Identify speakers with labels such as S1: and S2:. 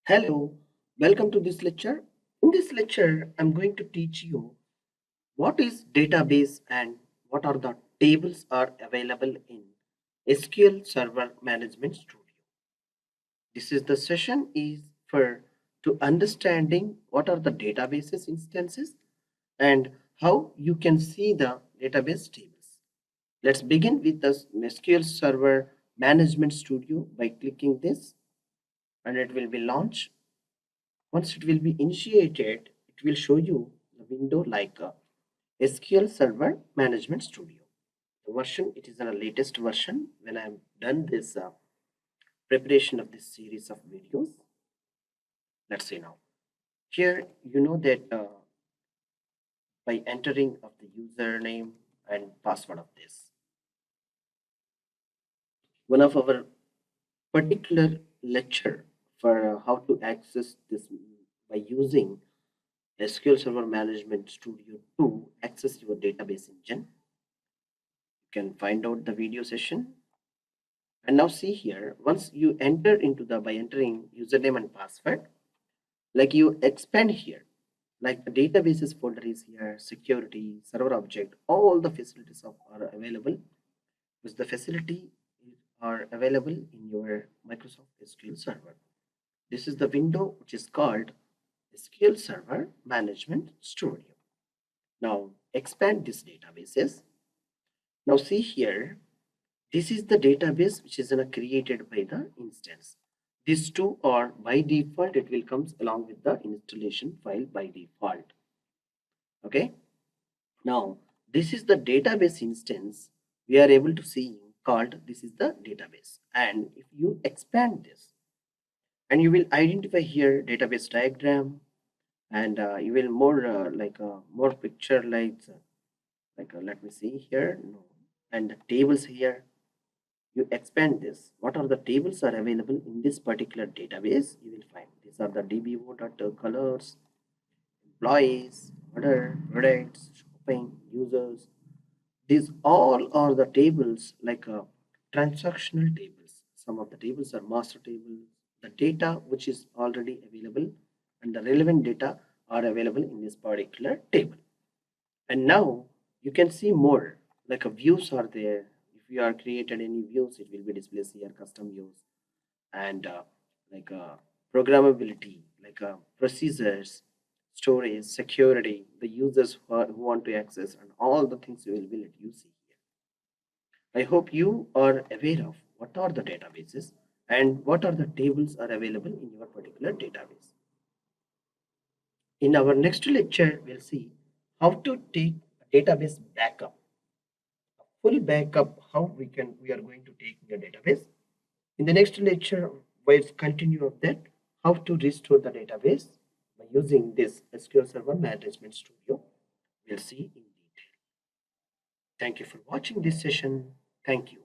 S1: Hello, welcome to this lecture. In this lecture, I'm going to teach you what is database and what are the tables are available in SQL Server Management Studio. This is the session is for to understanding what are the databases instances and how you can see the database tables. Let's begin with the SQL Server Management Studio by clicking this and it will be launched. Once it will be initiated, it will show you the window like SQL Server Management Studio. The version, it is a latest version when I have done this preparation of this series of videos. Let's see now. Here, you know that by entering of the username and password of this. One of our particular lecture for how to access this by using SQL Server Management Studio to access your database engine. You can find out the video session. And now see here, once you enter into the by entering username and password, like you expand here, like the databases folder is here, security, server object, all the facilities are available. Because the facility are available in your Microsoft SQL Server. This is the window which is called SQL Server Management Studio. Now expand these databases. Now see here, this is the database which is created by the instance. These two are by default, it will comes along with the installation file by default. Okay. Now this is the database instance we are able to see called this is the database. And if you expand this and you will identify here database diagram and you will more more picture let me see here no and the tables here. You expand this, what are the tables are available in this particular database, you will find these are the dbo.colors, employees, order, products, shopping, users. These all are the tables like transactional tables. Some of the tables are master tables, the data which is already available and the relevant data are available in this particular table. And now you can see more like views are there. If you are created any views, it will be displayed here, custom views and programmability, procedures, storage, security, the users who want to access and all the things you will let you see here. I hope you are aware of what are the databases and what are the tables are available in your particular database. In our next lecture, we'll see how to take a database backup, a full backup, how we are going to take your database. In the next lecture, we'll continue of that, how to restore the database by using this SQL Server Management Studio. We'll see in detail. Thank you for watching this session. Thank you.